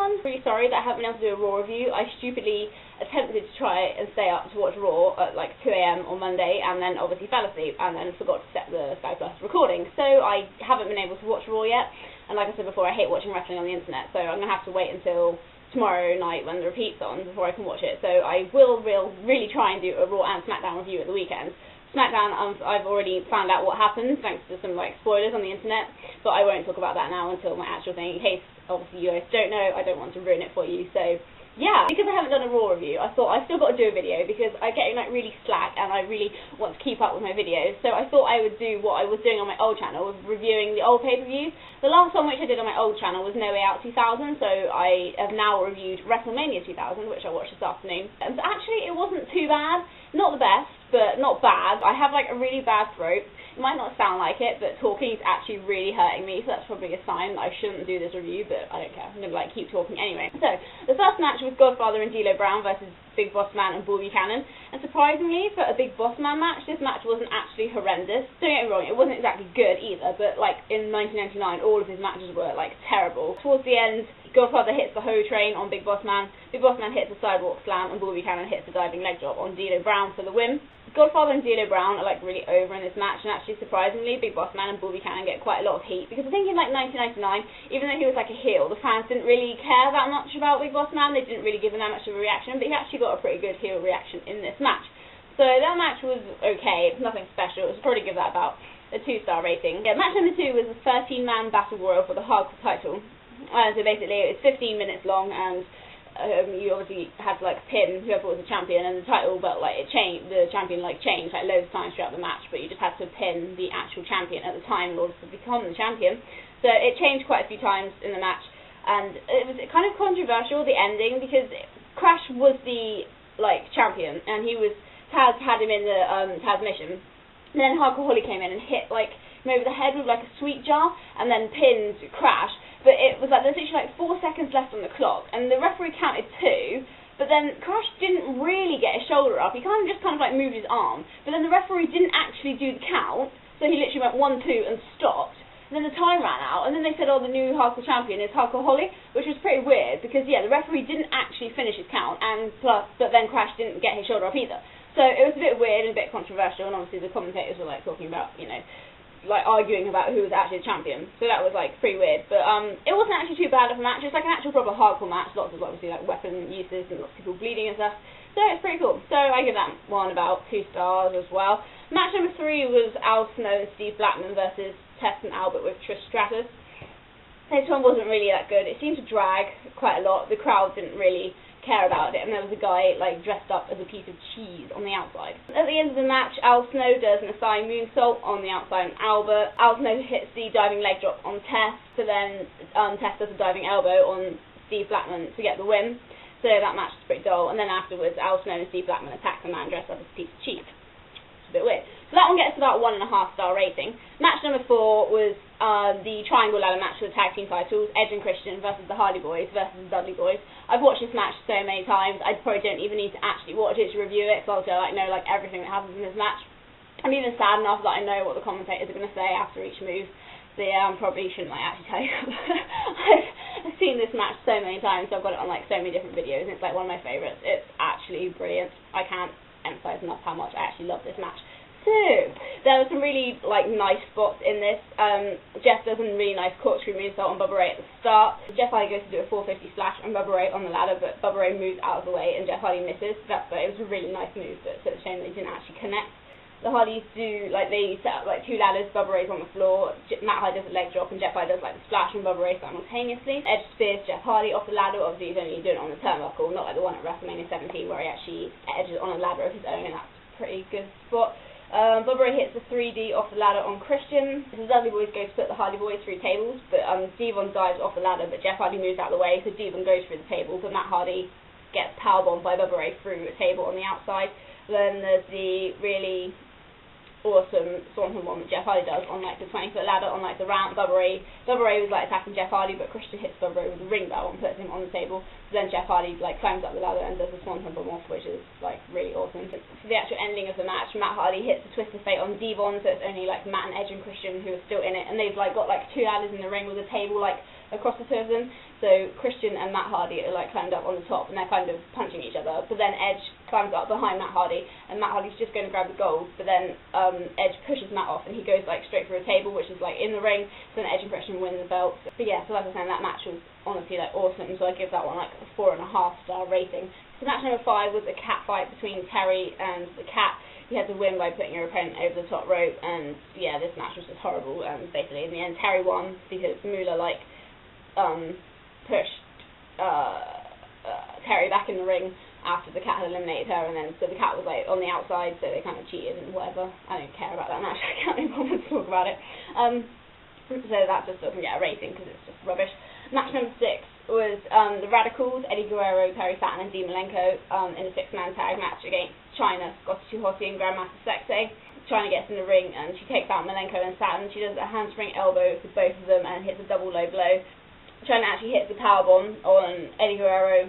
everyone. Really sorry that I haven't been able to do a Raw review. I stupidly attempted to try and stay up to watch Raw at like 2 AM on Monday, and then obviously fell asleep, and then forgot to set the Sky Plus recording. So I haven't been able to watch Raw yet, and like I said before, I hate watching wrestling on the internet, so I'm going to have to wait until tomorrow night when the repeat's on before I can watch it. So I will really try and do a Raw and SmackDown review at the weekend. SmackDown, I've already found out what happened thanks to some like spoilers on the internet, but I won't talk about that now until my actual thing, in case obviously you guys don't know. I don't want to ruin it for you. So yeah, because I haven't done a Raw review, I thought I still got to do a video because I get like really slack and I really want to keep up with my videos. So I thought I would do what I was doing on my old channel, with reviewing the old pay-per-views. The last one which I did on my old channel was No Way Out 2000, so I have now reviewed Wrestlemania 2000, which I watched this afternoon. And actually it wasn't too bad. Not the best, but not bad. I have like a really bad throat. It might not sound like it, but talking is actually really hurting me, so that's probably a sign that I shouldn't do this review, but I don't care. I'm going to like keep talking anyway. So, the first match was Godfather and D'Lo Brown versus Big Boss Man and Bull Buchanan, and surprisingly, for a Big Boss Man match, this match wasn't actually horrendous. Don't get me wrong, it wasn't exactly good either, but like in 1999, all of his matches were like terrible. Towards the end, Godfather hits the hoe train on Big Boss Man, Big Boss Man hits the sidewalk slam, and Bull Buchanan hits the diving leg drop on D'Lo Brown for the win. Godfather and D'Lo Brown are like really over in this match, and actually surprisingly, Big Boss Man and Bull Buchanan get quite a lot of heat, because I think in like 1999, even though he was like a heel, the fans didn't really care that much about Big Boss Man. They didn't really give him that much of a reaction, but he actually got a pretty good heel reaction in this match. So that match was okay, it's nothing special. I'd probably give that about a 2-star rating. Yeah, match number 2 was a 13-man battle royal for the hardcore title. So basically, it's 15 minutes long, and you obviously had to like pin whoever was the champion, and the title, but like it changed, the champion like changed like loads of times throughout the match, but you just had to pin the actual champion at the time in order to become the champion. So it changed quite a few times in the match, and it was kind of controversial, the ending, because Crash was the like champion, and he was Taz had him in the Taz mission. And then Hardcore Holly came in and hit like him over the head with like a sweet jar, and then pinned Crash. But it was like there's literally like 4 seconds left on the clock, and the referee counted 2. But then Crash didn't really get his shoulder up. He kind of like moved his arm. But then the referee didn't actually do the count, so he literally went 1, 2 and stopped. And then the time ran out, and then they said, oh, the new hardcore champion is Hardcore Holly, which was pretty weird because yeah, the referee didn't actually finish his count, and but then Crash didn't get his shoulder up either. So it was a bit weird and a bit controversial, and obviously the commentators were like talking about, you know, like arguing about who was actually the champion, so that was like pretty weird. But it wasn't actually too bad of a match. It was like an actual proper hardcore match, lots of obviously like weapon uses and lots of people bleeding and stuff, so it's pretty cool. So I give that one about 2 stars as well. Match number 3 was Al Snow and Steve Blackman versus Tess and Albert with Trish Stratus. This one wasn't really that good. It seemed to drag quite a lot. The crowd didn't really care about it, and there was a guy like dressed up as a piece of cheese on the outside. At the end of the match, Al Snow does an Asai moonsault on the outside on Albert. Al Snow hits the diving leg drop on Tess, so then Tess does a diving elbow on Steve Blackman to get the win. So that match was pretty dull, and then afterwards Al Snow and Steve Blackman attack the man dressed up as a piece of cheese. It's a bit weird. So that one gets about 1.5-star rating. Match number 4 was the triangle ladder match for the tag team titles, Edge and Christian versus the Hardy Boys versus the Dudley Boys. I've watched this match so many times, I probably don't even need to actually watch it to review it, because obviously I know like everything that happens in this match. I'm even sad enough that I know what the commentators are going to say after each move. So yeah, I probably shouldn't like actually tell you. I've seen this match so many times, so I've got it on like so many different videos, and it's like one of my favourites. It's actually brilliant. I can't emphasise enough how much I actually love this match. So, there were some really like nice spots in this. Jeff does a really nice corkscrew moonsault on Bubba Ray at the start. Jeff Hardy goes to do a 450 splash on Bubba Ray on the ladder, but Bubba Ray moves out of the way and Jeff Hardy misses. It was a really nice move, but it's a shame they didn't actually connect. The Hardys do, like, they set up like 2 ladders, Bubba Ray's on the floor, Matt Hardy does a leg drop, and Jeff Hardy does like the splash on Bubba Ray simultaneously. Edge spears Jeff Hardy off the ladder. Obviously he's only doing it on the turnbuckle, not like the one at Wrestlemania 17 where he actually edges on a ladder of his own, and that's a pretty good spot. Bubba Ray hits the 3D off the ladder on Christian. The Dudley Boys go to put the Hardy Boys through tables, but Devon dives off the ladder, but Jeff Hardy moves out of the way, so Devon goes through the table, but Matt Hardy gets powerbombed by Bubba Ray through a table on the outside. Then there's the really awesome Swanton one that Jeff Hardy does on like the 20-foot ladder on like the round. Bubba Ray was like attacking Jeff Hardy, but Christian hits Bubba Ray with a ring bell and puts him on the table. So then Jeff Hardy like climbs up the ladder and does the Swanton bomb off, which is like really awesome. For the actual ending of the match, Matt Hardy hits the Twist of Fate on Devon, so it's only like Matt and Edge and Christian who are still in it, and they've like got like 2 ladders in the ring with a table like across the 2 of them. So Christian and Matt Hardy are like climbed up on the top and they're kind of punching each other, but then Edge climbs up behind Matt Hardy and Matt Hardy's just going to grab the gold, but then Edge pushes Matt off and he goes like straight through a table, which is like in the ring, so then Edge and Christian win the belt. But yeah, so like I was saying, that match was honestly like awesome, so I give that one like a 4.5 star rating. So match number 5 was a cat fight between Terry and the cat. You had to win by putting your opponent over the top rope, and yeah, this match was just horrible, and basically in the end Terry won because Moolah like pushed Terry back in the ring after the cat had eliminated her, and then so the cat was like on the outside, so they kind of cheated and whatever. I don't care about that match. I can't even bother to talk about it. So that just doesn't get a rating because it's just rubbish. Match number 6 was the Radicals, Eddie Guerrero, Perry Saturn and Dean Malenko in a 6-man tag match against Chyna, Scotty 2 Hotty and Grandmaster Sexay. Chyna gets in the ring and she takes out Malenko and Saturn. She does a handspring elbow for both of them and hits a double low blow. Chyna actually hits the powerbomb on Eddie Guerrero,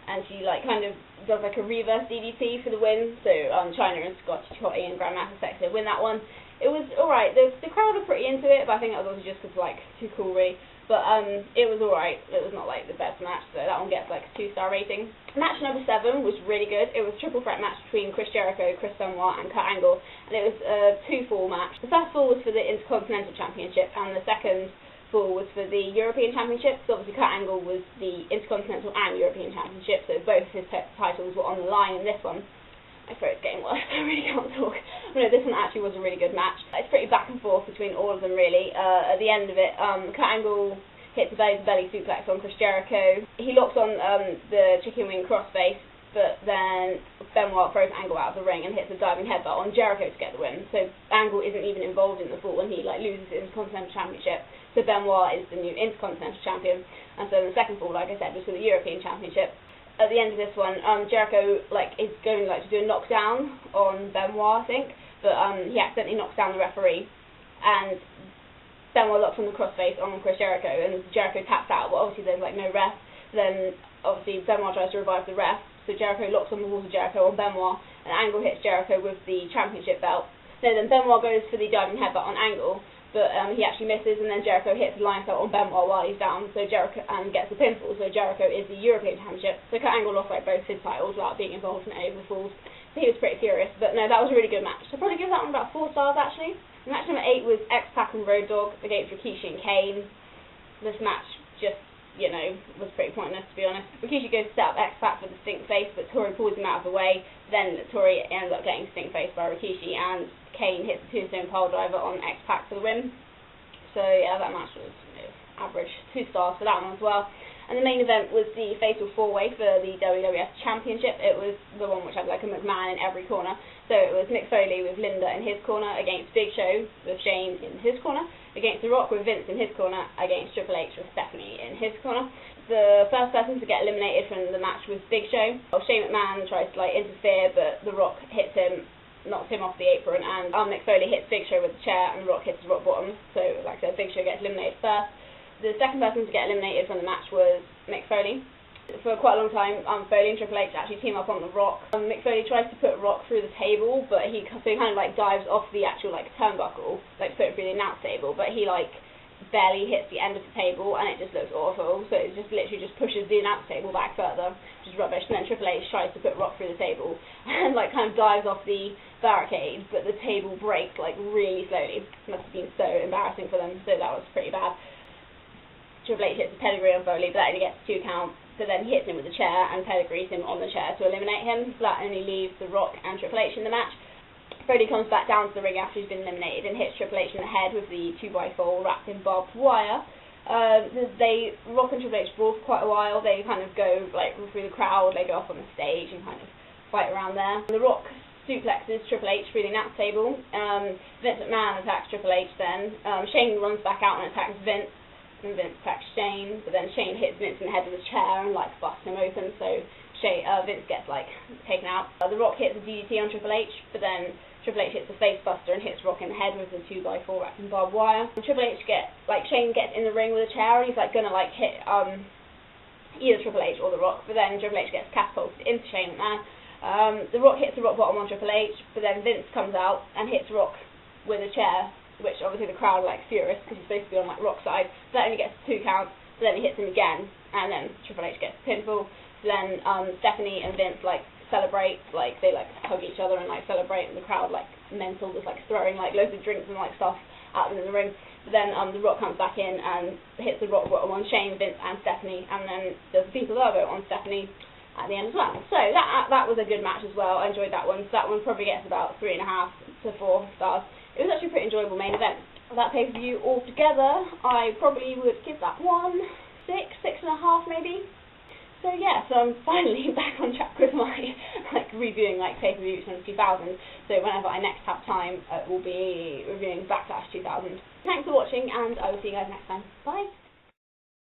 and she like kind of does like a reverse DDT for the win. So Chyna and Scotty Hotty and Grandmaster Sexay win that one. It was alright. The crowd were pretty into it, but I think that was also just because like too cool, really. But it was alright. It was not like the best match, so that one gets like a 2-star rating. Match number 7 was really good. It was a triple threat match between Chris Jericho, Chris Benoit and Kurt Angle, and it was a 2-fall match. The first fall was for the Intercontinental Championship, and the second fall was for the European Championship. So obviously Kurt Angle was the Intercontinental and European Championship, so both of his titles were on the line in this one. My throat's getting worse, I really can't talk. But no, this one actually was a really good match. It's pretty back and forth between all of them, really. At the end of it, Kurt Angle hits a belly suplex on Chris Jericho. He locks on the chicken wing crossface, but then Benoit throws Angle out of the ring and hits a diving headbutt on Jericho to get the win. So Angle isn't even involved in the fall when he like loses the Intercontinental Championship. So Benoit is the new Intercontinental Champion. And so the second fall, like I said, was for the European Championship. At the end of this one, Jericho like is going like to do a knockdown on Benoit, I think, but he accidentally knocks down the referee, and Benoit locks on the crossface on Chris Jericho, and Jericho taps out. But obviously there's like no ref. Then obviously Benoit tries to revive the ref, so Jericho locks on the walls of Jericho on Benoit, and Angle hits Jericho with the championship belt. So then Benoit goes for the diving headbutt on Angle, but he actually misses, and then Jericho hits the line shot on Benoit while he's down, so Jericho gets the pinfall, so Jericho is the European Championship. So Kurt Angle lost like both his titles without being involved in any of the falls, so he was pretty furious. But no, that was a really good match. So I'd probably give that one about 4 stars actually. And match number 8 was X-Pac and Road Dogg against Rikishi and Kane. This match just, you know, was pretty pointless, to be honest. Rikishi goes to set up X-Pac for the stink face, but Tori pulls him out of the way. Then Tori ends up getting stink faced by Rikishi, and Kane hits the tombstone pile driver on X-Pac for the win. So yeah, that match was average, 2 stars for that one as well. And the main event was the Fatal 4-Way for the WWF Championship. It was the one which had like a McMahon in every corner. So it was Mick Foley with Linda in his corner against Big Show with Shane in his corner, against The Rock with Vince in his corner, against Triple H with Stephanie in his corner. The first person to get eliminated from the match was Big Show. Shane McMahon tries to like interfere, but The Rock hits him, knocks him off the apron, and Mick Foley hits Big Show with the chair, and The Rock hits the rock bottom. So like I said, Big Show gets eliminated first. The second person to get eliminated from the match was Mick Foley. For quite a long time, Foley and Triple H actually team up on The Rock. Mick Foley tries to put Rock through the table, but he kind of like dives off the actual like turnbuckle, like to put it through the announce table, but he like barely hits the end of the table, and it just looks awful. So it just literally just pushes the announce table back further, which is rubbish. And then Triple H tries to put Rock through the table and like kind of dives off the barricade, but the table breaks like really slowly. It must have been so embarrassing for them, so that was pretty bad. Triple H hits a pedigree on Foley, but that only gets 2 count. So then he hits him with a chair and pedigrees him on the chair to eliminate him. So that only leaves The Rock and Triple H in the match. Foley comes back down to the ring after he's been eliminated and hits Triple H in the head with the 2x4 wrapped in barbed wire. Rock and Triple H brawl for quite a while. They kind of go like through the crowd, they go up on the stage and kind of fight around there. The Rock suplexes Triple H through the announce table. Vince McMahon attacks Triple H then. Shane runs back out and attacks Vince. And Vince attacks Shane, but then Shane hits Vince in the head with his chair and like busts him open, so Vince gets like taken out. The Rock hits a DDT on Triple H, but then Triple H hits a face buster and hits Rock in the head with the 2x4 wrapped in barbed wire. And Shane gets in the ring with a chair and he's like gonna like hit either Triple H or The Rock, but then Triple H gets catapulted into Shane McMahon. The Rock hits the rock bottom on Triple H, but then Vince comes out and hits Rock with a chair, which obviously the crowd are like furious because he's supposed to be on like Rock's side. So that only gets 2 counts. So then he hits him again, and then Triple H gets a pinfall. So then Stephanie and Vince like celebrate, like they like hug each other and like celebrate, and the crowd like mental, just like throwing like loads of drinks and like stuff at them in the ring. But then The Rock comes back in and hits the Rock bottom on Shane, Vince and Stephanie, and then there's the People Logo on Stephanie at the end as well. So that was a good match as well. I enjoyed that one. So that one probably gets about 3.5 to 4 stars. It was actually a pretty enjoyable main event. That pay-per-view altogether, I probably would give that one 6.5 maybe. So yeah, so I'm finally back on track with my like reviewing like pay-per-views from 2000. So whenever I next have time, we'll be reviewing Backlash 2000. Thanks for watching, and I will see you guys next time. Bye.